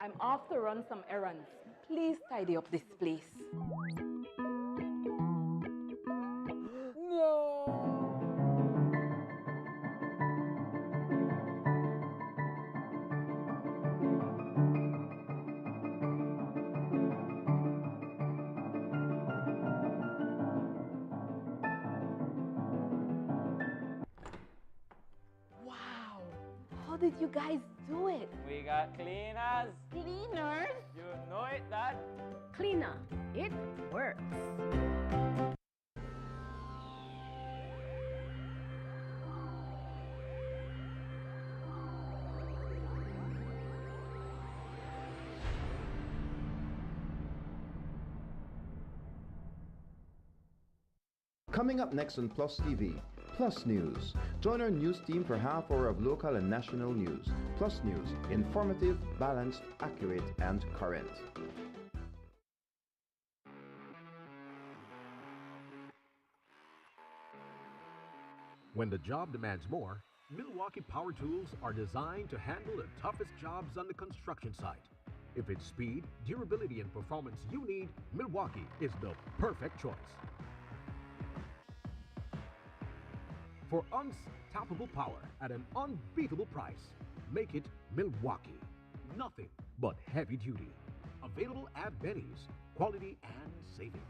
I'm off to run some errands. Please tidy up this place. Wow, how did you guys do it? We got cleaners. Cleaners? You know it, Dad. Cleaner, it works. Coming up next on Plus TV, Plus News. Join our news team for half hour of local and national news. Plus News, informative, balanced, accurate, and current. When the job demands more, Milwaukee Power Tools are designed to handle the toughest jobs on the construction site. If it's speed, durability, and performance you need, Milwaukee is the perfect choice. For unstoppable power at an unbeatable price, make it Milwaukee. Nothing but heavy duty. Available at Benny's. Quality and savings.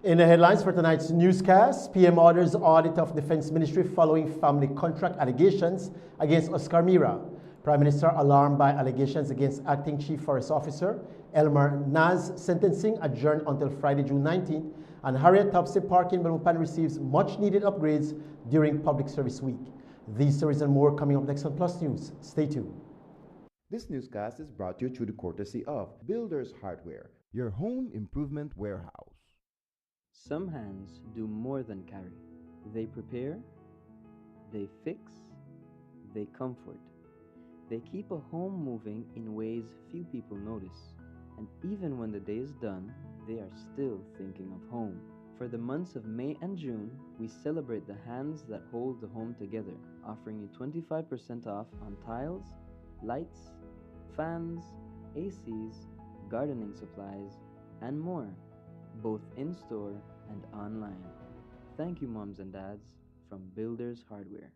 In the headlines for tonight's newscast, PM orders audit of Defense Ministry following family contract allegations against Oscar Mira. Prime Minister alarmed by allegations against Acting Chief Forest Officer Elmer Naz. Sentencing adjourned until Friday, June 19th, and Harriet Tubsey Park in Belmopan receives much-needed upgrades during Public Service Week. These stories and more coming up next on Plus News. Stay tuned. This newscast is brought to you through the courtesy of Builders Hardware, your home improvement warehouse. Some hands do more than carry. They prepare, they fix, they comfort. They keep a home moving in ways few people notice. And even when the day is done, they are still thinking of home. For the months of May and June, we celebrate the hands that hold the home together, offering you 25% off on tiles, lights, fans, ACs, gardening supplies, and more, both in-store and online. Thank you, moms and dads, from Builders Hardware.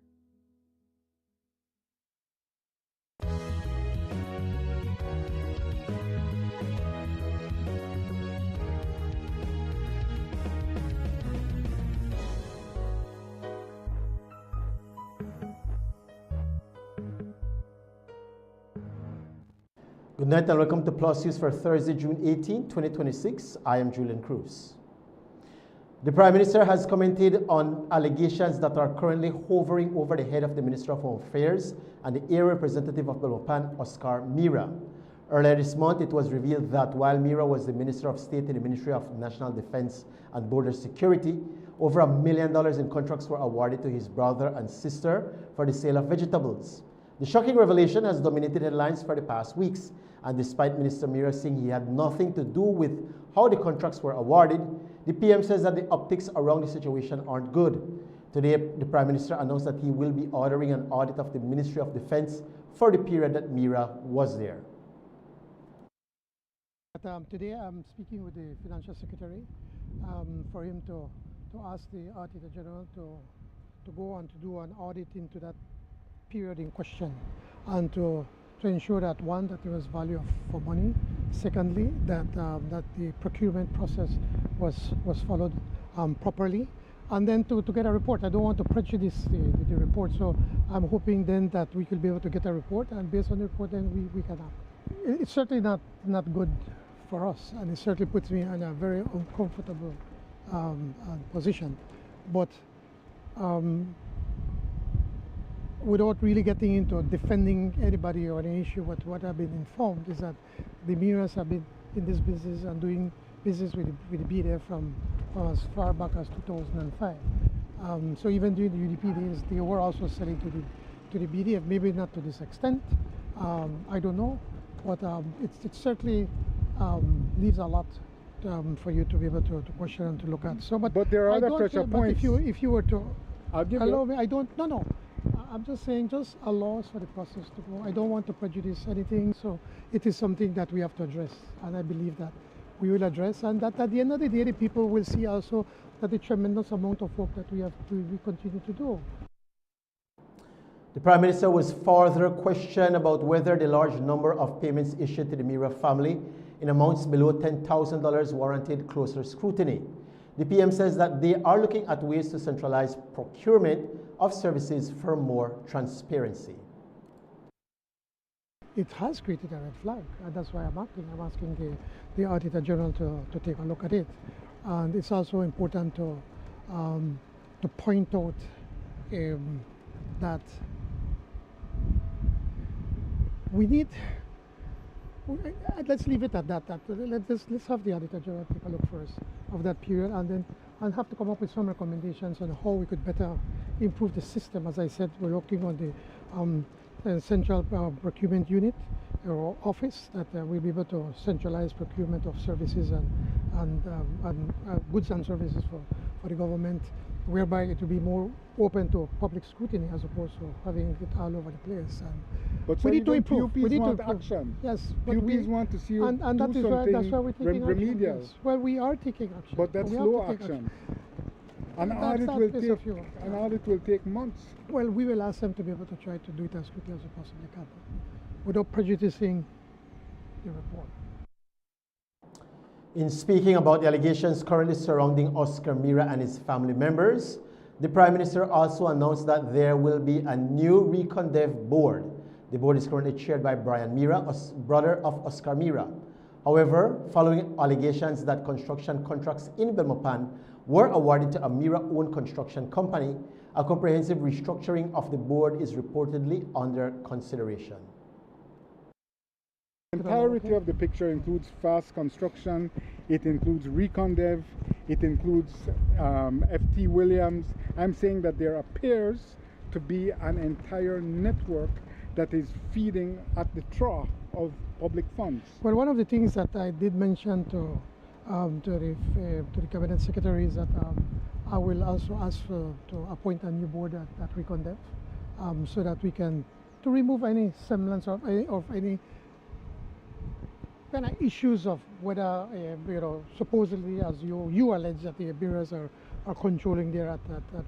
Good night and welcome to Plus News for Thursday, June 18, 2026. I am Julian Cruz. The Prime Minister has commented on allegations that are currently hovering over the head of the Minister of Home Affairs and the area representative of Belmopan, Oscar Mira. Earlier this month, it was revealed that while Mira was the Minister of State in the Ministry of National Defense and Border Security, over $1 million in contracts were awarded to his brother and sister for the sale of vegetables. The shocking revelation has dominated headlines for the past weeks, and despite Minister Mira saying he had nothing to do with how the contracts were awarded, the PM says that the optics around the situation aren't good. Today, the Prime Minister announced that he will be ordering an audit of the Ministry of Defense for the period that Mira was there. Today I'm speaking with the Financial Secretary for him to ask the Auditor General to go and to do an audit into that period in question, and to ensure that, one, that there was value for money, secondly, that the procurement process was followed properly, and then to get a report. I don't want to prejudice the report, so I'm hoping then that we will be able to get a report, and based on the report then we can act. It's certainly not good for us, and it certainly puts me in a very uncomfortable position, but without really getting into defending anybody or any issue, but what I've been informed is that the mirrors have been in this business and doing business with the BDF from as far back as 2005. So even during the UDP days, they were also selling to the BDF, maybe not to this extent. I don't know, but it certainly leaves a lot for you to be able to question and to look at. So, but there are I other don't pressure care, but points. If you were to I'll give allow you. me, I don't. No. I'm just saying, just allow us for the process to go. I don't want to prejudice anything, so it is something that we have to address, and I believe that we will address, and that at the end of the day, the people will see also that the tremendous amount of work that we continue to do. The Prime Minister was further questioned about whether the large number of payments issued to the Mira family in amounts below $10,000 warranted closer scrutiny. The PM says that they are looking at ways to centralize procurement of services for more transparency. It has created a red flag, and that's why I'm asking the Auditor General to take a look at it. And it's also important to point out that we need. Let's leave it at that. Let's have the Auditor General take a look first of that period, and have to come up with some recommendations on how we could better improve the system. As I said, we're working on the central procurement unit or office that will be able to centralize procurement of services and goods and services for the government, whereby it will be more open to public scrutiny as opposed to having it all over the place. But we need to improve. PUPs want action. Yes, PUPs want to see you and do that's why we're taking remedial. action. Yes. Well, we are taking action. But that's slow action. An audit will take months. Well, we will ask them to be able to try to do it as quickly as we possibly can, without prejudicing the report. In speaking about the allegations currently surrounding Oscar Mira and his family members, the Prime Minister also announced that there will be a new Recondev board. The board is currently chaired by Brian Mira, brother of Oscar Mira. However, following allegations that construction contracts in Belmopan were awarded to a Mira-owned construction company, a comprehensive restructuring of the board is reportedly under consideration. The entirety of the picture includes fast construction, it includes Recondev, it includes FT Williams. I'm saying that there appears to be an entire network that is feeding at the trough of public funds. Well, one of the things that I did mention to the Cabinet Secretary is that I will also ask to appoint a new board at Recondev, so that we can remove any semblance of any kind of issues of whether supposedly, as you allege, that the bureaus are controlling there at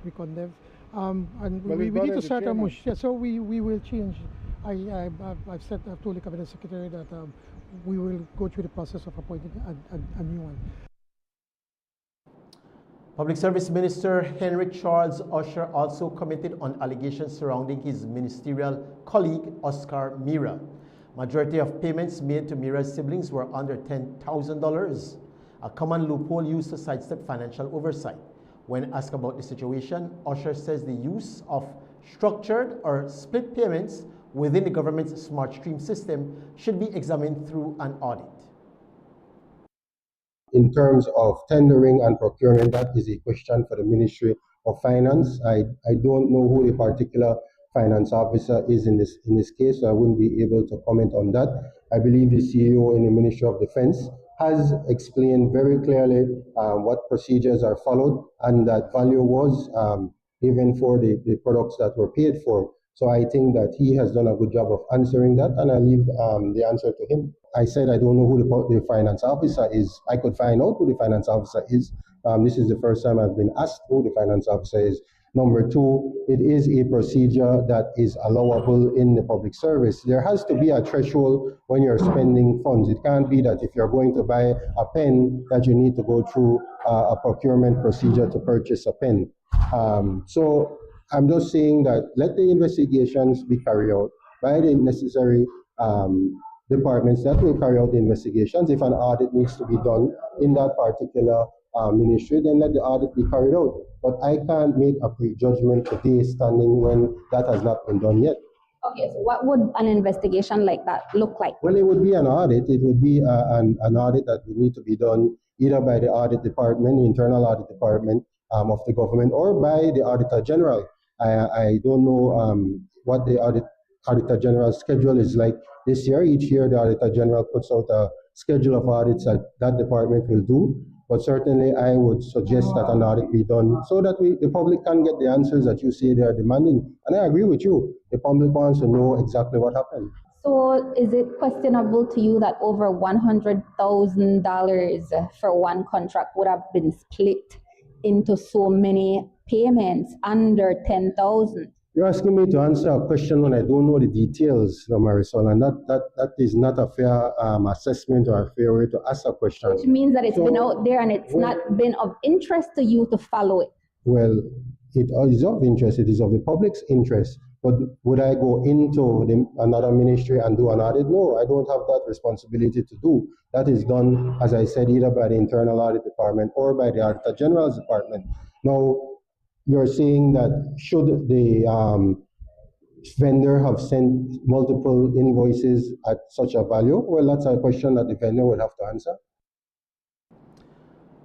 Recondev, and we need to start a mush. Yeah, so we will change. I've told the Cabinet Secretary that we will go through the process of appointing a new one. Public Service Minister Henry Charles Usher also commented on allegations surrounding his ministerial colleague Oscar Mira. Majority of payments made to Mira's siblings were under $10,000, a common loophole used to sidestep financial oversight. When asked about the situation, Usher says the use of structured or split payments within the government's smart stream system should be examined through an audit. In terms of tendering and procurement, that is a question for the Ministry of Finance. I don't know who the particular finance officer is in this case, so I wouldn't be able to comment on that. I believe the CEO in the Ministry of Defense has explained very clearly what procedures are followed, and that value was given for the products that were paid for. So I think that he has done a good job of answering that, and I leave the answer to him. I said I don't know who the finance officer is. I could find out who the finance officer is. This is the first time I've been asked who the finance officer is. Number two, it is a procedure that is allowable in the public service. There has to be a threshold when you're spending funds. It can't be that if you're going to buy a pen that you need to go through a procurement procedure to purchase a pen. So I'm just saying that let the investigations be carried out by the necessary departments that will carry out the investigations. If an audit needs to be done in that particular ministry, then let the audit be carried out. But I can't make a prejudgment today standing when that has not been done yet. Okay, so what would an investigation like that look like? Well, it would be an audit. It would be an audit that would need to be done either by the audit department, the internal audit department of the government, or by the Auditor General. I don't know what the Auditor General's schedule is like this year. Each year, the Auditor General puts out a schedule of audits that department will do. But certainly, I would suggest that an audit be done so that the public can get the answers that you say they are demanding. And I agree with you. The public wants to know exactly what happened. So is it questionable to you that over $100,000 for one contract would have been split into so many payments under 10,000? You're asking me to answer a question when I don't know the details, Marisol, and that is not a fair assessment or a fair way to ask a question. Which means that it's been out there and it's not been of interest to you to follow it. Well, it is of interest. It is of the public's interest. But would I go into another ministry and do an audit? No, I don't have that responsibility to do. That is done, as I said, either by the internal audit department or by the Auditor General's department. Now, you're saying that should the vendor have sent multiple invoices at such a value? Well, that's a question that the vendor will have to answer.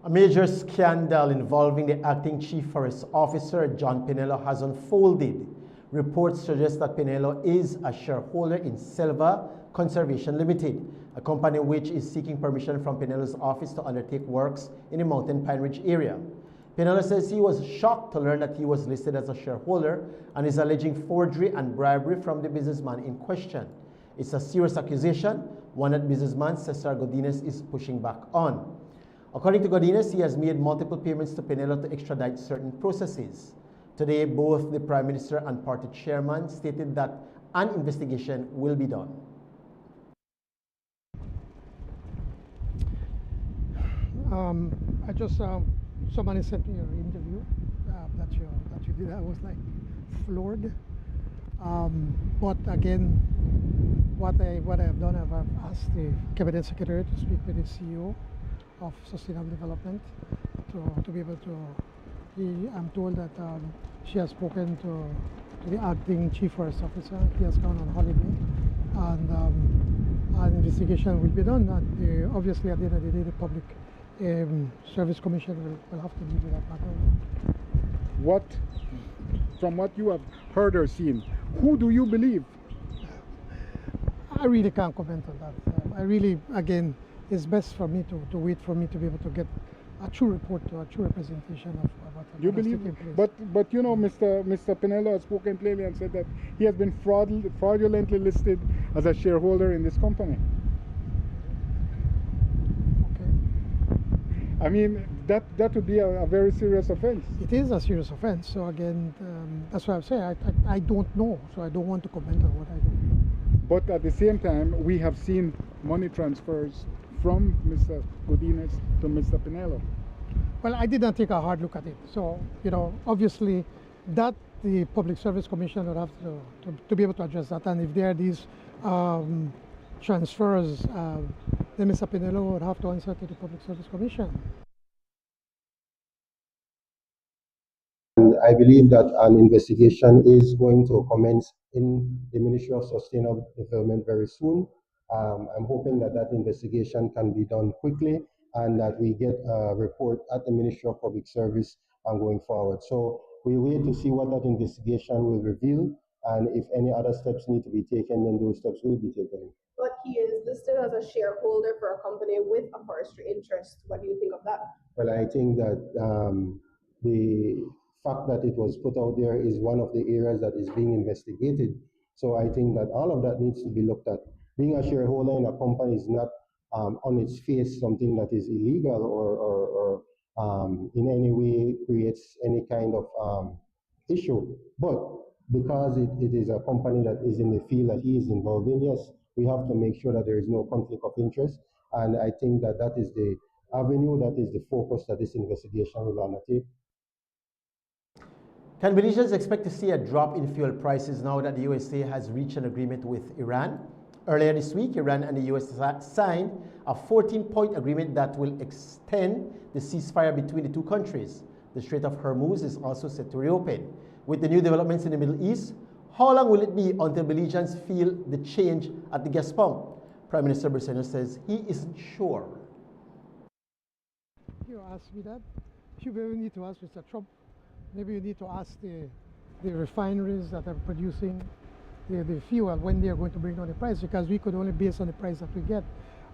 A major scandal involving the acting chief forest officer, John Pinello, has unfolded. Reports suggest that Pinello is a shareholder in Silva Conservation Limited, a company which is seeking permission from Pinello's office to undertake works in the Mountain Pine Ridge area. Pinello says he was shocked to learn that he was listed as a shareholder and is alleging forgery and bribery from the businessman in question. It's a serious accusation, one that businessman Cesar Godinez is pushing back on. According to Godinez, he has made multiple payments to Pinello to extradite certain processes. Today, both the Prime Minister and party chairman stated that an investigation will be done. I just somebody sent me an interview that you did. I was like floored. But again, what I have done, I've asked the cabinet secretary to speak with the CEO of Sustainable Development to be able to. I'm told that she has spoken to the acting chief forest officer. He has gone on holiday, and an investigation will be done. And obviously, at the end of the day, the public service commission will have to deal with that matter. From what you have heard or seen, who do you believe? I really can't comment on that. I really, again, it's best for me to wait for me to be able to get a true report or a true representation of what you believe. But you know, Mr. Pinello has spoken plainly and said that he has been fraudulently listed as a shareholder in this company. I mean, that would be a very serious offense. It is a serious offense. So again, that's why I'm saying I don't know. So I don't want to comment on what I don't know. But at the same time, we have seen money transfers from Mr. Godinez to Mr. Pinello. Well, I did not take a hard look at it. So, you know, obviously that the Public Service Commission would have to be able to address that. And if there are these transfers, then Mr. Pinello would have to answer to the Public Service Commission. And I believe that an investigation is going to commence in the Ministry of Sustainable Development very soon. I'm hoping that investigation can be done quickly and that we get a report at the Ministry of Public Service going forward. So we wait to see what that investigation will reveal, and if any other steps need to be taken, then those steps will be taken. But he is listed as a shareholder for a company with a forestry interest. What do you think of that? Well, I think that the fact that it was put out there is one of the areas that is being investigated. So I think that all of that needs to be looked at. Being a shareholder in a company is not on its face something that is illegal or in any way creates any kind of issue. But because it is a company that is in the field that he is involved in, yes, we have to make sure that there is no conflict of interest. And I think that that is the avenue, that is the focus that this investigation will undertake. Can Belizeans expect to see a drop in fuel prices now that the USA has reached an agreement with Iran? Earlier this week, Iran and the U.S. signed a 14-point agreement that will extend the ceasefire between the two countries. The Strait of Hormuz is also set to reopen. With the new developments in the Middle East, how long will it be until Belizeans feel the change at the gas pump? Prime Minister Briceño says he isn't sure. You ask me that? You maybe need to ask Mr. Trump. Maybe you need to ask the refineries that are producing the fuel when they are going to bring down the price, because we could only base on the price that we get.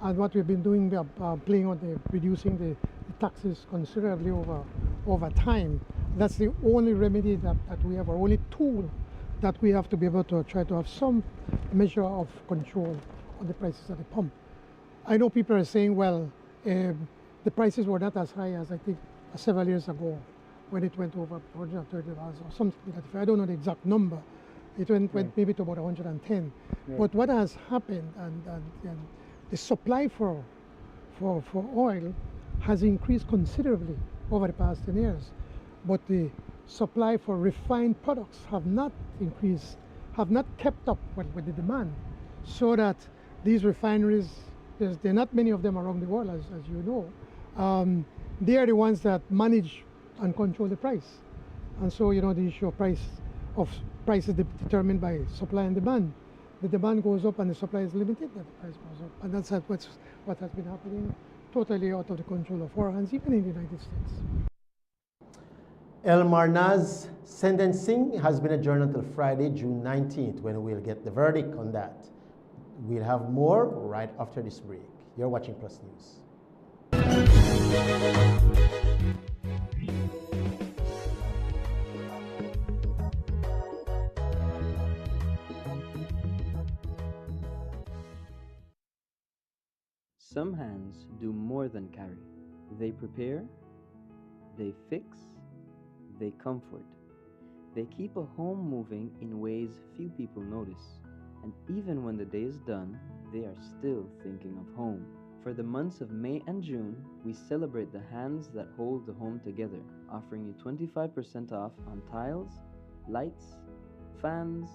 And what we've been doing, we are playing on reducing the taxes considerably over time. That's the only remedy that we have, our only tool that we have to be able to try to have some measure of control on the prices at the pump. I know people are saying, well, the prices were not as high as I think several years ago when it went over $130 or something like that. I don't know the exact number. It went maybe to about 110. Yeah. But what has happened, and the supply for oil has increased considerably over the past 10 years. But the supply for refined products have not increased, have not kept up with the demand. So that these refineries, there are not many of them around the world, as you know. They are the ones that manage and control the price. And so, you know, the issue of price is determined by supply and demand. The demand goes up and the supply is limited, and the price goes up. And that's what has been happening, totally out of the control of our hands, even in the United States. El Marnaz sentencing has been adjourned until Friday, June 19th, when we'll get the verdict on that. We'll have more right after this break. You're watching Plus News. Some hands do more than carry. They prepare, they fix, they comfort. They keep a home moving in ways few people notice. And even when the day is done, they are still thinking of home. For the months of May and June, we celebrate the hands that hold the home together, offering you 25% off on tiles, lights, fans,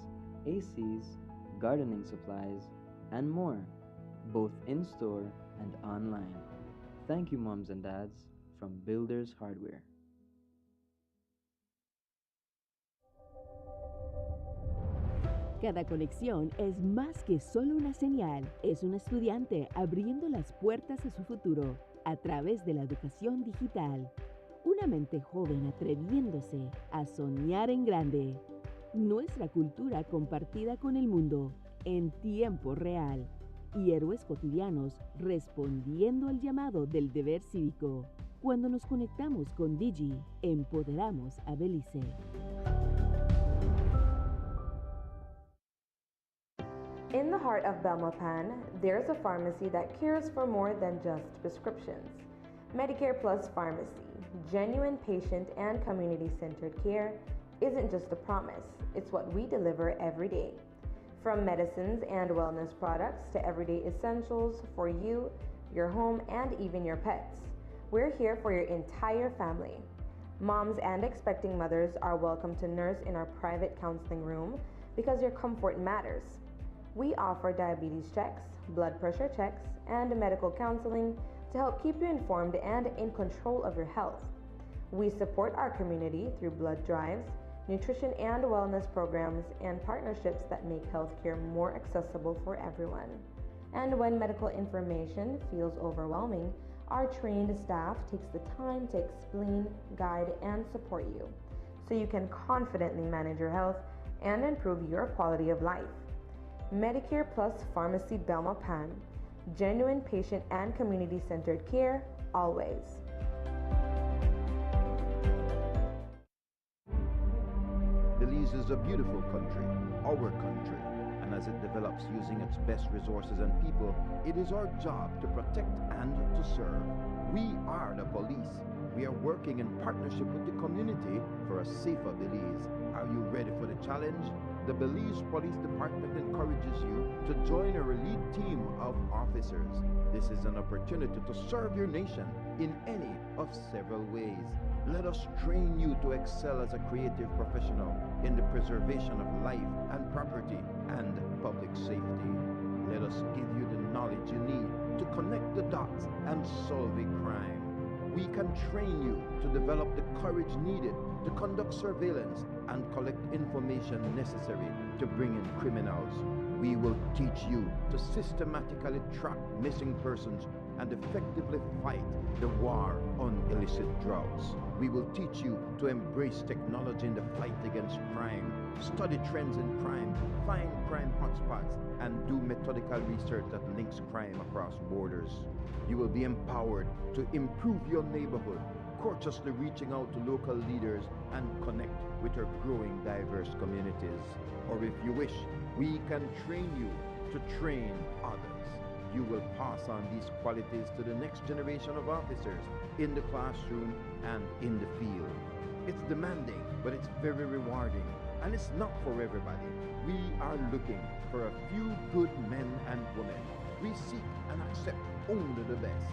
ACs, gardening supplies, and more, both in-store and online. Thank you, moms and dads, from Builders Hardware. Cada conexión es más que solo una señal, es un estudiante abriendo las puertas a su futuro a través de la educación digital. Una mente joven atreviéndose a soñar en grande. Nuestra cultura compartida con el mundo en tiempo real. Y héroes cotidianos respondiendo al llamado del deber cívico. Cuando nos conectamos con Digi, empoderamos a Belice. In the heart of Belmopan, there's a pharmacy that cares for more than just prescriptions. Medicare Plus Pharmacy, genuine patient and community-centered care, isn't just a promise, it's what we deliver every day. From medicines and wellness products to everyday essentials for you, your home, and even your pets. We're here for your entire family. Moms and expecting mothers are welcome to nurse in our private counseling room because your comfort matters. We offer diabetes checks, blood pressure checks, and medical counseling to help keep you informed and in control of your health. We support our community through blood drives, nutrition and wellness programs, and partnerships that make healthcare more accessible for everyone. And when medical information feels overwhelming, our trained staff takes the time to explain, guide, and support you so you can confidently manage your health and improve your quality of life. Medicare Plus Pharmacy Belmopan, genuine patient and community-centered care, always. Belize is a beautiful country, our country, and as it develops using its best resources and people, it is our job to protect and to serve. We are the police. We are working in partnership with the community for a safer Belize. Are you ready for the challenge? The Belize Police Department encourages you to join our elite team of officers. This is an opportunity to serve your nation in any of several ways. Let us train you to excel as a creative professional in the preservation of life and property and public safety. Let us give you the knowledge you need to connect the dots and solve a crime. We can train you to develop the courage needed to conduct surveillance and collect information necessary to bring in criminals. We will teach you to systematically track missing persons and effectively fight the war on illicit drugs. We will teach you to embrace technology in the fight against crime, study trends in crime, find crime hotspots, and do methodical research that links crime across borders. You will be empowered to improve your neighborhood, courteously reaching out to local leaders and connect with our growing diverse communities. Or if you wish, we can train you to train others. You will pass on these qualities to the next generation of officers in the classroom and in the field. It's demanding, but it's very rewarding, and it's not for everybody. We are looking for a few good men and women. We seek and accept only the best.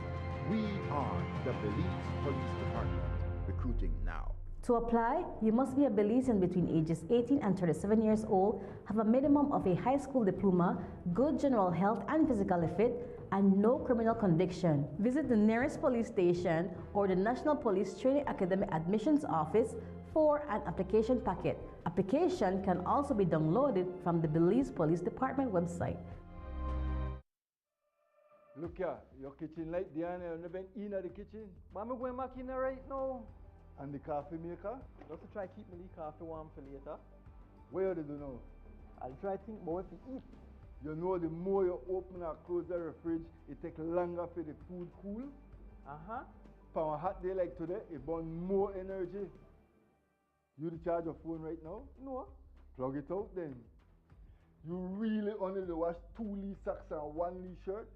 We are the Belize Police Department, recruiting now. To apply, you must be a Belizean between ages 18 and 37 years old, have a minimum of a high school diploma, good general health and physical fit, and no criminal conviction. Visit the nearest police station or the National Police Training Academy Admissions Office for an application packet. Application can also be downloaded from the Belize Police Department website. Look here, your kitchen light there and I've never been in the kitchen. But I'm going back in there right now. And the coffee maker? Just to try keep my coffee warm for later. What do you know? I'll try to think about what to eat. You know the more you open or close the fridge, it takes longer for the food cool. For a hot day like today, it burns more energy. You charge your phone right now? No. Plug it out then. You really only wash 2 Lee socks and 1 Lee shirt?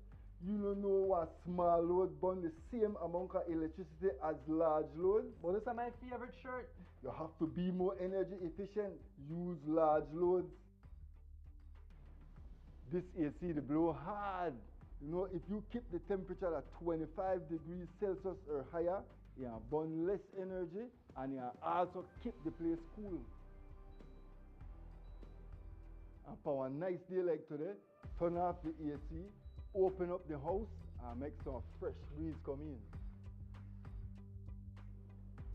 You don't know what small load burn the same amount of electricity as large load? But this is my favorite shirt. You have to be more energy efficient. Use large loads. This AC they blow hard. You know, if you keep the temperature at 25 degrees Celsius or higher, you burn less energy and you also keep the place cool. And for a nice day like today, turn off the AC, open up the house and make some fresh breeze come in.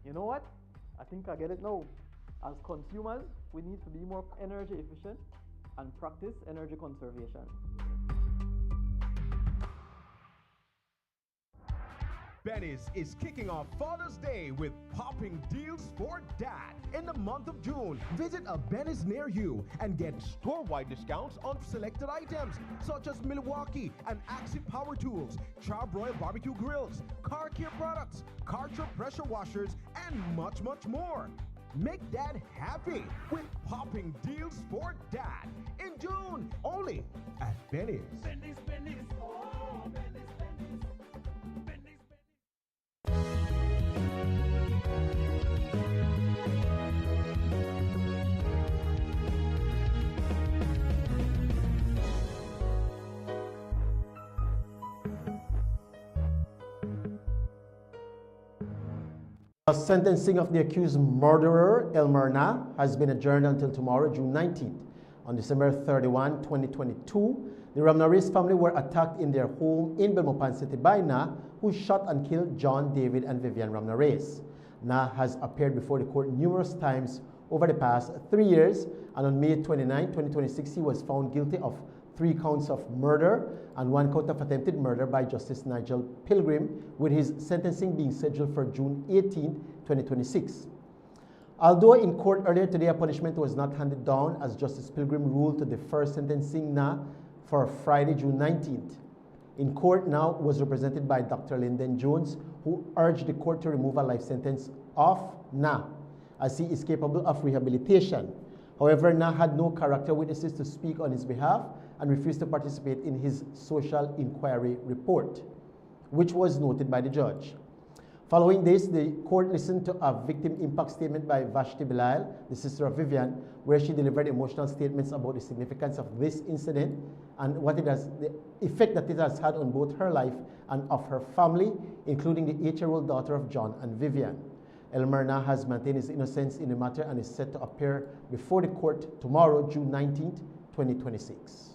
You know what? I think I get it now. As consumers, we need to be more energy efficient and practice energy conservation. Benny's is kicking off Father's Day with popping deals for dad. In the month of June, visit a Benny's near you and get store-wide discounts on selected items such as Milwaukee and Axie Power Tools, Charbroil Barbecue Grills, car care products, Karcher pressure washers, and much, much more. Make dad happy with popping deals for dad in June, only at Benny's. Benny's, Benny's. Oh, Benny's, Benny's. The sentencing of the accused murderer, Elmer Na, has been adjourned until tomorrow, June 19th. On December 31, 2022, the Ramnareys family were attacked in their home in Belmopan City by Na, who shot and killed John, David, and Vivian Ramnareys. Na has appeared before the court numerous times over the past 3 years, and on May 29, 2026, he was found guilty of 3 counts of murder and 1 count of attempted murder by Justice Nigel Pilgrim, with his sentencing being scheduled for June 18, 2026. Although in court earlier today a punishment was not handed down, as Justice Pilgrim ruled to defer sentencing Na for Friday, June 19th. In court now was represented by Dr. Lyndon Jones, who urged the court to remove a life sentence of Na, as he is capable of rehabilitation. However, Na had no character witnesses to speak on his behalf and refused to participate in his social inquiry report, which was noted by the judge. Following this, the court listened to a victim impact statement by Vashti Bilal, the sister of Vivian, where she delivered emotional statements about the significance of this incident and what it has, the effect that it has had on both her life and of her family, including the 8-year-old daughter of John and Vivian. Elmer Na has maintained his innocence in the matter and is set to appear before the court tomorrow, June 19th, 2026.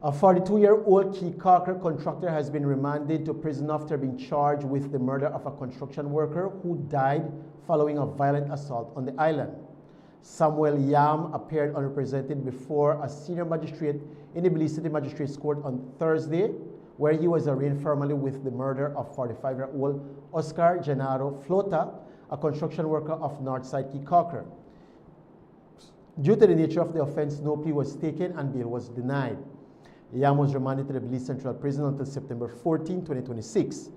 A 42-year-old key caulker contractor has been remanded to prison after being charged with the murder of a construction worker who died following a violent assault on the island. Samuel Yam appeared unrepresented before a senior magistrate in the Belize City Magistrates Court on Thursday, where he was arraigned formally with the murder of 45-year-old Oscar Genaro Flota, a construction worker of Northside Key Caulker. Due to the nature of the offense, no plea was taken and bail was denied. Yam was remanded to the Belize Central Prison until September 14, 2026.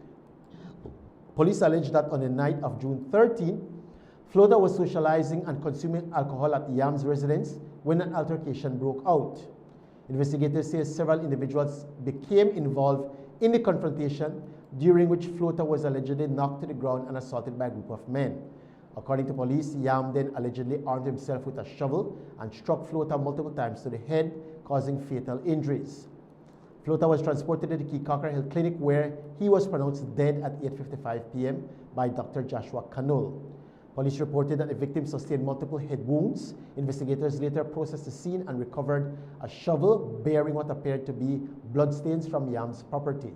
Police alleged that on the night of June 13, Flota was socializing and consuming alcohol at Yam's residence when an altercation broke out. Investigators say several individuals became involved in the confrontation, during which Flota was allegedly knocked to the ground and assaulted by a group of men. According to police, Yam then allegedly armed himself with a shovel and struck Flota multiple times to the head, causing fatal injuries. Flota was transported to the Key Caulker Hill Clinic, where he was pronounced dead at 8:55 p.m. by Dr. Joshua Canole. Police reported that the victim sustained multiple head wounds. Investigators later processed the scene and recovered a shovel bearing what appeared to be bloodstains from Yam's property.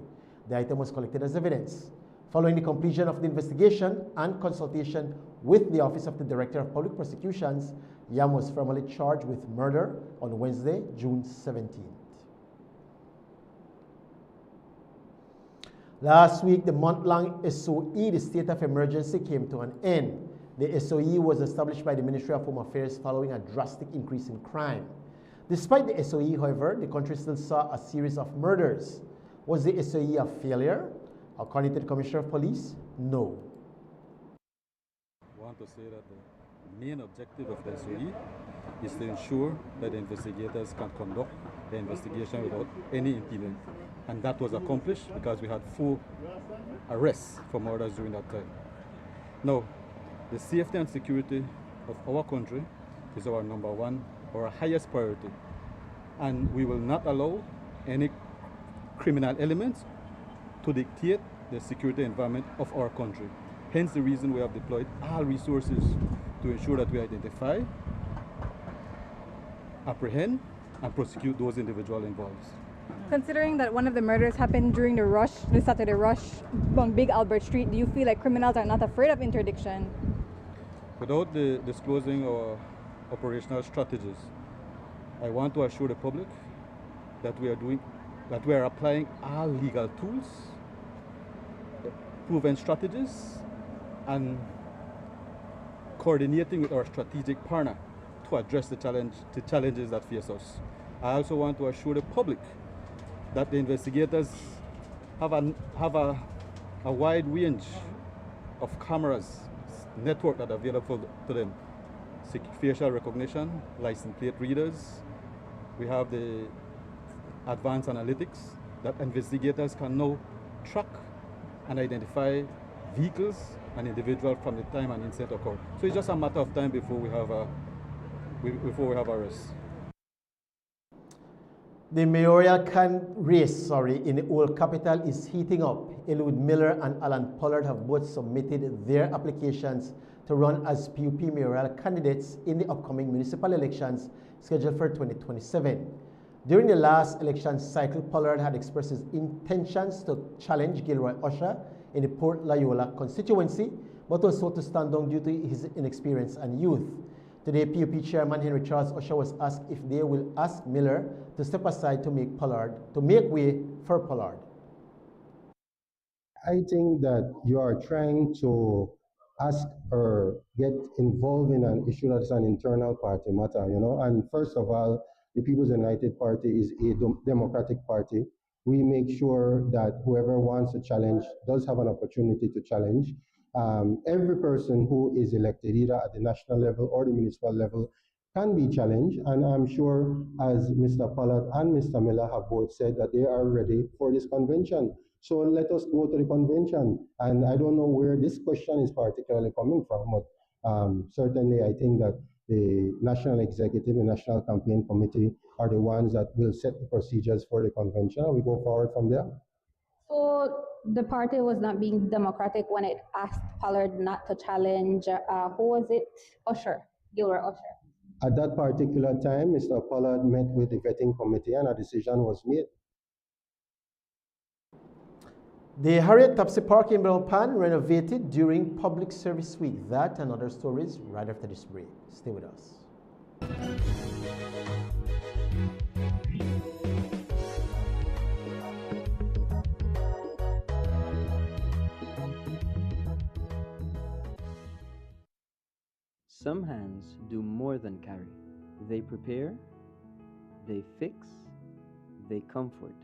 The item was collected as evidence. Following the completion of the investigation and consultation with the Office of the Director of Public Prosecutions, Yam was formally charged with murder on Wednesday, June 17th. Last week, the month-long SOE, the state of emergency, came to an end. The SOE was established by the Ministry of Home Affairs following a drastic increase in crime. Despite the SOE, however, the country still saw a series of murders. Was the SOE a failure? According to the Commissioner of Police, no. I want to say that the main objective of the SOE is to ensure that the investigators can conduct the investigation without any impediment. And that was accomplished because we had 4 arrests for murders during that time. Now, the safety and security of our country is our number one, our highest priority. And we will not allow any criminal elements to dictate the security environment of our country. Hence the reason we have deployed all resources to ensure that we identify, apprehend, and prosecute those individuals involved. Considering that one of the murders happened during the Saturday rush on Big Albert Street, do you feel like criminals are not afraid of interdiction? Without disclosing our operational strategies, I want to assure the public that we are applying all legal tools, proven strategies, and coordinating with our strategic partner to address the challenges that face us. I also want to assure the public that the investigators have a wide range of cameras network that are available to them. Facial recognition, license plate readers. We have the advanced analytics that investigators can now track and identify vehicles and individuals from the time an incident occurred. So it's just a matter of time before we have arrests. The mayoral race in the old capital is heating up. Eliud Miller and Alan Pollard have both submitted their applications to run as PUP mayoral candidates in the upcoming municipal elections scheduled for 2027. During the last election cycle, Pollard had expressed his intentions to challenge Gilroy Usher in the Port Loyola constituency, but was told to stand down due to his inexperience and youth. Today, PUP Chairman Henry Charles Usher was asked if they will ask Miller to step aside to make way for Pollard. I think that you are trying to ask or get involved in an issue that is an internal party matter, and first of all, the People's United Party is a democratic party. We make sure that whoever wants to challenge does have an opportunity to challenge. Every person who is elected, either at the national level or the municipal level, can be challenged, and I'm sure, as Mr. Pollard and Mr. Miller have both said, that they are ready for this convention. So let us go to the convention. And I don't know where this question is particularly coming from, but certainly I think that the National Executive, the National Campaign Committee are the ones that will set the procedures for the convention, and we go forward from there. So the party was not being democratic when it asked Pollard not to challenge, who was it? Usher, Gilroy Usher. At that particular time, Mr. Pollard met with the vetting committee and a decision was made. The Harriet Topsy Park in Belpan renovated during Public Service Week. That and other stories right after this break. Stay with us. Some hands do more than carry. They prepare, they fix, they comfort.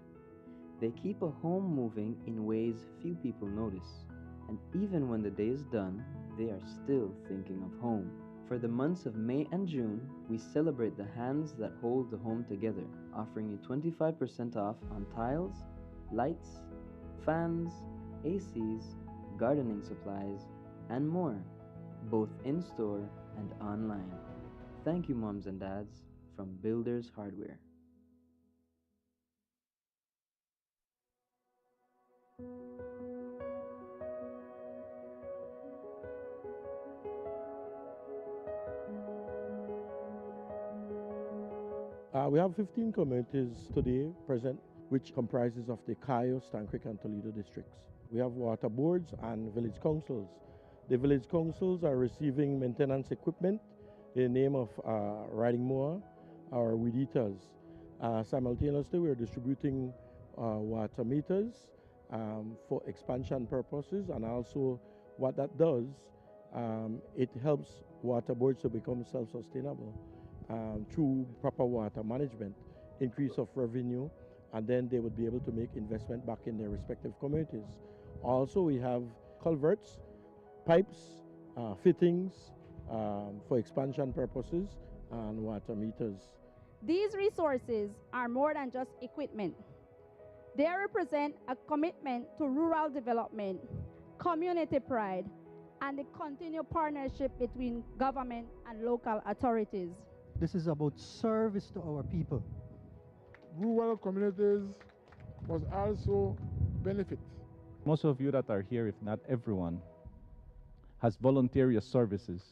They keep a home moving in ways few people notice. And even when the day is done, they are still thinking of home. For the months of May and June, we celebrate the hands that hold the home together, offering you 25% off on tiles, lights, fans, ACs, gardening supplies, and more, both in-store and online. Thank you, moms and dads, from Builders Hardware. We have 15 communities today present, which comprises of the Cayo, Stancrick, and Toledo districts. We have water boards and village councils. The village councils are receiving maintenance equipment in the name of riding mower or weed eaters. Simultaneously, we are distributing water meters for expansion purposes, and also what that does, it helps water boards to become self-sustainable through proper water management, increase of revenue, and then they would be able to make investment back in their respective communities. Also, we have culverts, pipes, fittings for expansion purposes, and water meters. These resources are more than just equipment. They represent a commitment to rural development, community pride, and the continued partnership between government and local authorities. This is about service to our people. Rural communities must also benefit. Most of you that are here, if not everyone, has volunteer services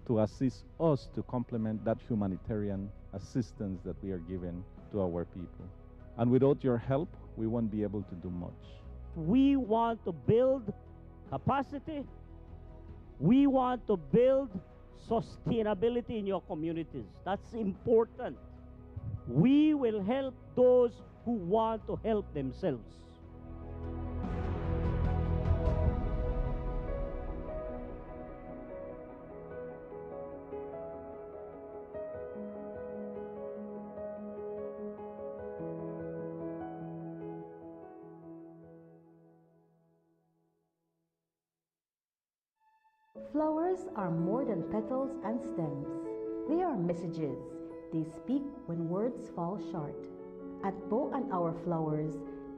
to assist us to complement that humanitarian assistance that we are giving to our people. And without your help, we won't be able to do much. We want to build capacity. We want to build sustainability in your communities. That's important. We will help those who want to help themselves. Flowers are more than petals and stems. They are messages. They speak when words fall short. At Bow and Our Flowers,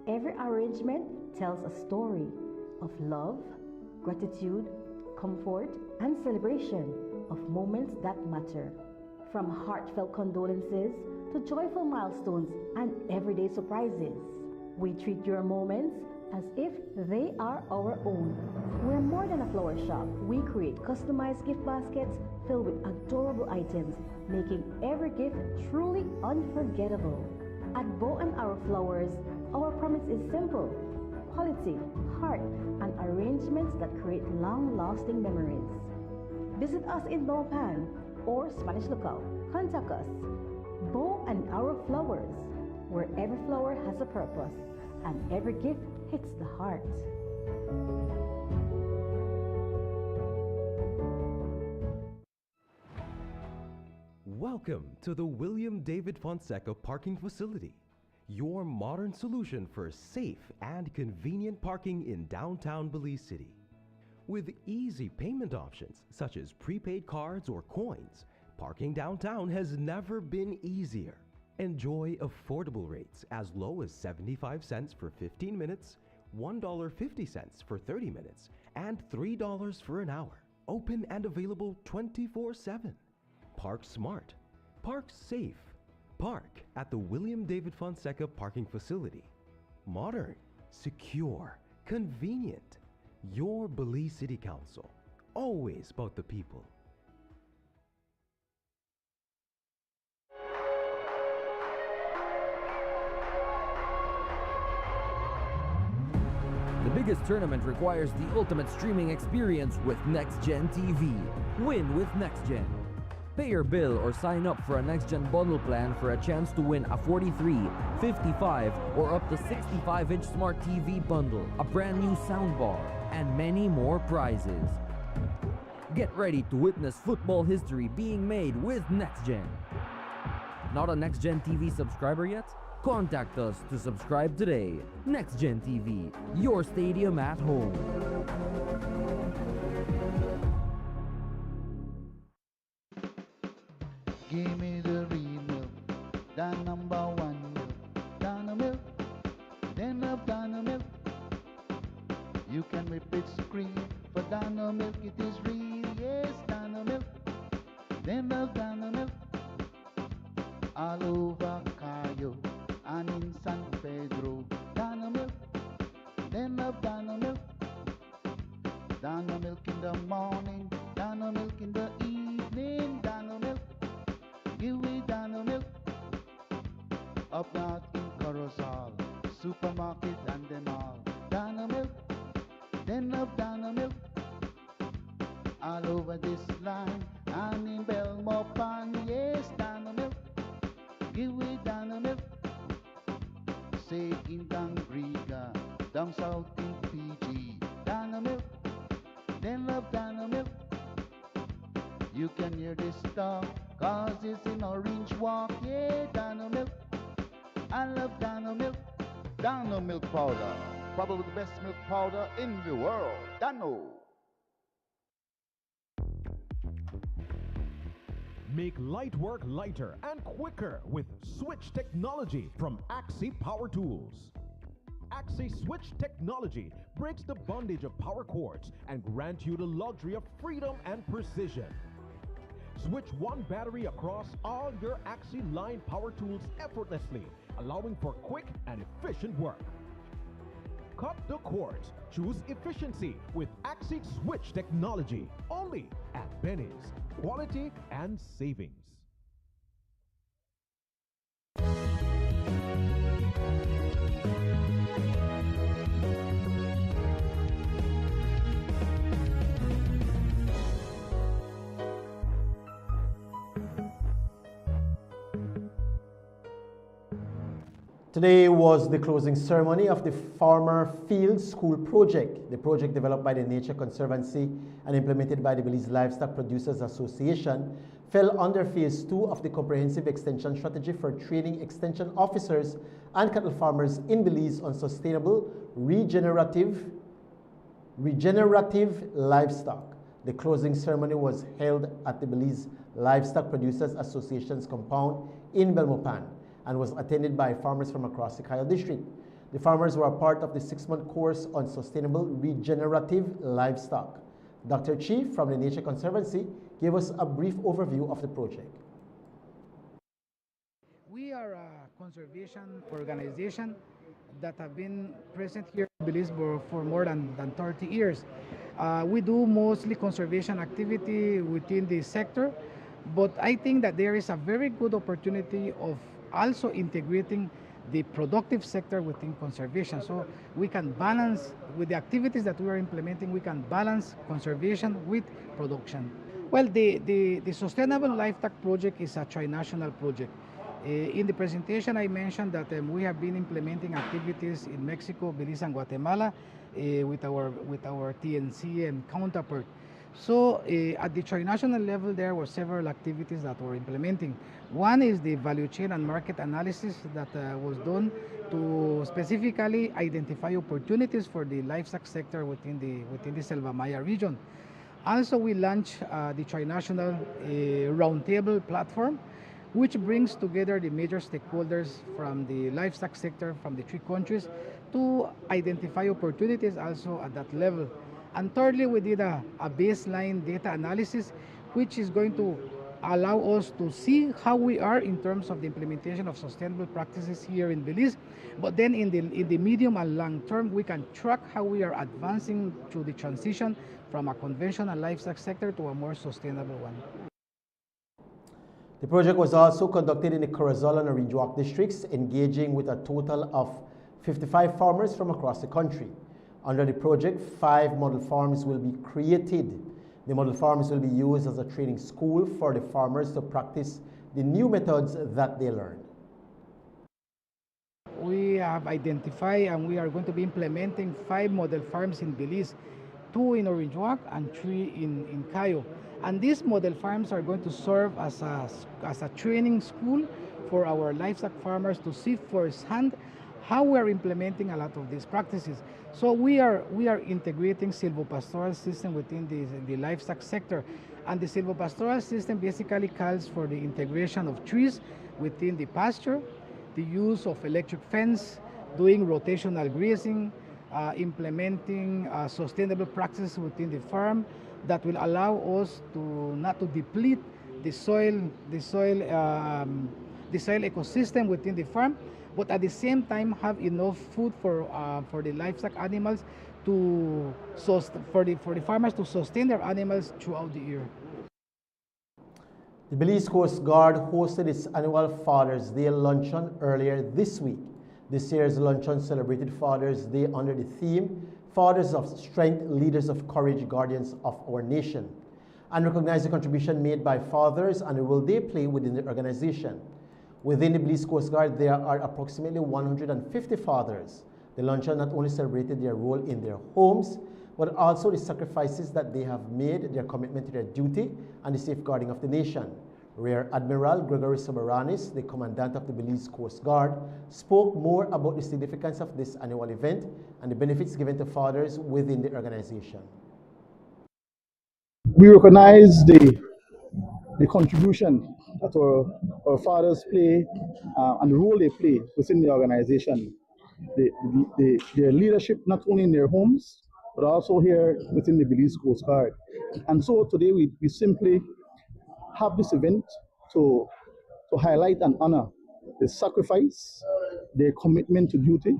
every arrangement tells a story of love, gratitude, comfort, and celebration of moments that matter. From heartfelt condolences to joyful milestones and everyday surprises, we treat your moments as if they are our own. We're more than a flower shop. We create customized gift baskets filled with adorable items, making every gift truly unforgettable. At Bow and Our Flowers, our promise is simple: quality, heart, and arrangements that create long-lasting memories. Visit us in Belpan or Spanish Lookout. Contact us. Bow and Our Flowers, where every flower has a purpose and every gift hits the heart. Welcome to the William David Fonseca Parking Facility, your modern solution for safe and convenient parking in downtown Belize City. With easy payment options such as prepaid cards or coins, parking downtown has never been easier. Enjoy affordable rates as low as 75 cents for 15 minutes, $1.50 for 30 minutes, and $3 for an hour. Open and available 24/7. Park smart. Park safe. Park at the William David Fonseca Parking Facility. Modern, secure, convenient. Your Belize City Council. Always about the people. The biggest tournament requires the ultimate streaming experience with NextGen TV. Win with NextGen. Pay your bill or sign up for a NextGen bundle plan for a chance to win a 43, 55, or up to 65-inch smart TV bundle, a brand new soundbar, and many more prizes. Get ready to witness football history being made with NextGen. Not a NextGen TV subscriber yet? Contact us to subscribe today. NextGen TV, your stadium at home. Give me the real milk, the number one milk, Dano milk, then of Dano milk. You can whip its cream for Dano milk, it is real, yes, Dano milk, then of Dano milk. All over Cayo and in San Pedro, Dano milk, then of Dano milk. Dano milk in the morning, Dano milk in the evening, Dano milk. Give me Dano milk. Up north in Corozal, supermarket and them all. Dano milk, then of Dano milk. All over this land and in Belmopan, yes, Dano milk. Give me Dano milk. Say in Dangriga, down south in Fiji, Dano milk, then of Dano milk. You can hear this talk, cause it's in Orange Walk, yeah, Dano milk. I love Dano milk. Dano milk powder, probably the best milk powder in the world. Dano. Make light work lighter and quicker with switch technology from Axi Power Tools. Axi Switch technology breaks the bondage of power cords and grants you the luxury of freedom and precision. Switch one battery across all your Axi line power tools effortlessly, allowing for quick and efficient work. Cut the cords. Choose efficiency with Axi Switch technology. Only at Benny's. Quality and savings. Today was the closing ceremony of the Farmer Field School project. The project, developed by the Nature Conservancy and implemented by the Belize Livestock Producers Association, fell under Phase 2 of the Comprehensive Extension Strategy for training extension officers and cattle farmers in Belize on sustainable, regenerative livestock. The closing ceremony was held at the Belize Livestock Producers Association's compound in Belmopan and was attended by farmers from across the Kyle district. The farmers were a part of the 6-month course on sustainable regenerative livestock. Dr. Chief from the Nature Conservancy gave us a brief overview of the project. We are a conservation organization that have been present here in Belize for more than 30 years. We do mostly conservation activity within the sector, but I think that there is a very good opportunity of also integrating the productive sector within conservation. So we can balance, with the activities that we are implementing, we can balance conservation with production. Well, the Sustainable Livestock Project is a tri-national project. In the presentation, I mentioned that we have been implementing activities in Mexico, Belize, and Guatemala with our TNC and counterpart. So at the tri-national level, there were several activities that we're implementing. One is the value chain and market analysis that was done to specifically identify opportunities for the livestock sector within the Selva Maya region. Also, we launched the tri-national roundtable platform, which brings together the major stakeholders from the livestock sector from the 3 countries to identify opportunities also at that level. And thirdly, we did a baseline data analysis, which is going to allow us to see how we are in terms of the implementation of sustainable practices here in Belize. But then in the medium and long term, we can track how we are advancing through the transition from a conventional livestock sector to a more sustainable one. The project was also conducted in the Corozal and Orange Walk districts, engaging with a total of 55 farmers from across the country. Under the project, 5 model farms will be created. The model farms will be used as a training school for the farmers to practice the new methods that they learned. We have identified and we are going to be implementing 5 model farms in Belize, 2 in Orange Walk and 3 in Cayo. And these model farms are going to serve as a training school for our livestock farmers to see firsthand how we are implementing a lot of these practices. So we are integrating silvopastoral system within the livestock sector. And the silvopastoral system basically calls for the integration of trees within the pasture, the use of electric fence, doing rotational grazing, implementing sustainable practices within the farm that will allow us to not to deplete the soil ecosystem within the farm, but at the same time have enough food for the livestock animals for the farmers to sustain their animals throughout the year. The Belize Coast Guard hosted its annual Father's Day luncheon earlier this week. This year's luncheon celebrated Father's Day under the theme, Fathers of Strength, Leaders of Courage, Guardians of Our Nation, and recognized the contribution made by fathers and the role they play within the organization. Within the Belize Coast Guard, there are approximately 150 fathers. The luncheon not only celebrated their role in their homes, but also the sacrifices that they have made, their commitment to their duty, and the safeguarding of the nation. Rear Admiral Gregory Soberanis, the Commandant of the Belize Coast Guard, spoke more about the significance of this annual event and the benefits given to fathers within the organization. We recognize the contribution that our fathers play and the role they play within the organization. Their leadership not only in their homes, but also here within the Belize Coast Guard. And so today we simply have this event to highlight and honor the sacrifice, their commitment to duty,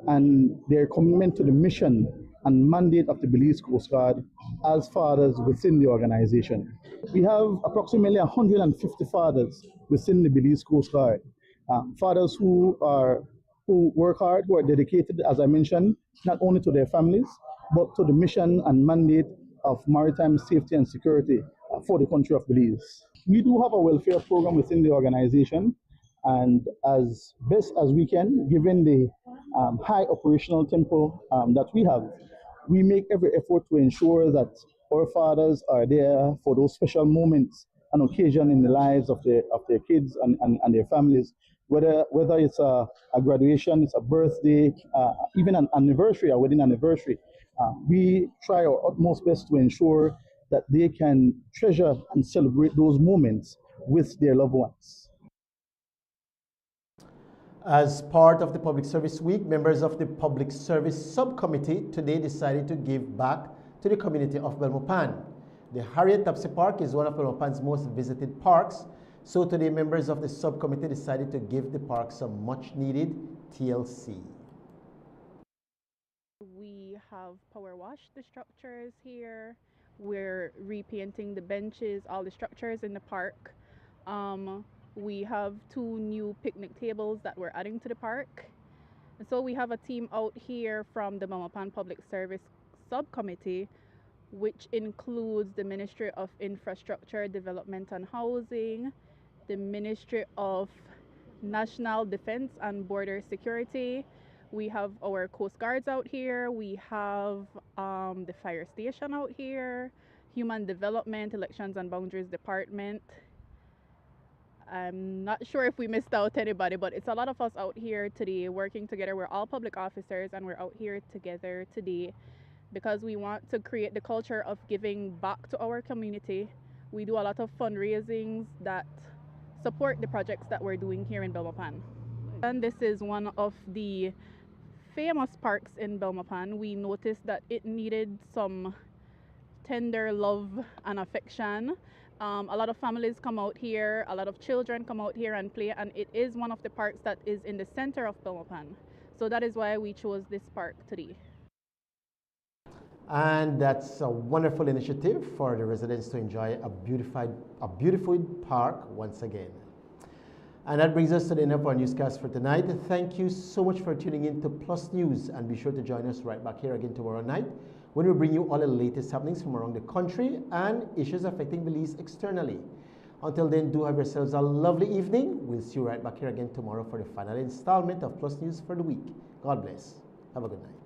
and their commitment to the mission and mandate of the Belize Coast Guard as fathers within the organization. We have approximately 150 fathers within the Belize Coast Guard. Fathers who work hard, who are dedicated, as I mentioned, not only to their families, but to the mission and mandate of maritime safety and security for the country of Belize. We do have a welfare program within the organization, and as best as we can, given the high operational tempo that we have, we make every effort to ensure that our fathers are there for those special moments and occasion in the lives of their kids and their families. Whether it's a graduation, it's a birthday, even an anniversary, a wedding anniversary, we try our utmost best to ensure that they can treasure and celebrate those moments with their loved ones. As part of the Public Service Week, members of the Public Service Subcommittee today decided to give back to the community of Belmopan. The Harriet Tubsy Park is one of Belmopan's most visited parks, so today members of the subcommittee decided to give the park some much-needed TLC. We have power washed the structures here. We're repainting the benches, all the structures in the park. We have 2 new picnic tables that we're adding to the park. And so we have a team out here from the Belmopan Public Service Subcommittee, which includes the Ministry of Infrastructure, Development and Housing, the Ministry of National Defense and Border Security. We have our Coast Guards out here. We have the fire station out here, Human Development, Elections and Boundaries Department. I'm not sure if we missed out anybody, but it's a lot of us out here today working together. We're all public officers and we're out here together today because we want to create the culture of giving back to our community. We do a lot of fundraisings that support the projects that we're doing here in Belmopan. And this is one of the famous parks in Belmopan. We noticed that it needed some tender love and affection. A lot of families come out here, a lot of children come out here and play, and it is one of the parks that is in the center of Belmopan. So that is why we chose this park today. And that's a wonderful initiative for the residents to enjoy a beautiful park once again. And that brings us to the end of our newscast for tonight. Thank you so much for tuning in to Plus News, and be sure to join us right back here again tomorrow night when we bring you all the latest happenings from around the country and issues affecting Belize externally. Until then, do have yourselves a lovely evening. We'll see you right back here again tomorrow for the final installment of Plus News for the week. God bless. Have a good night.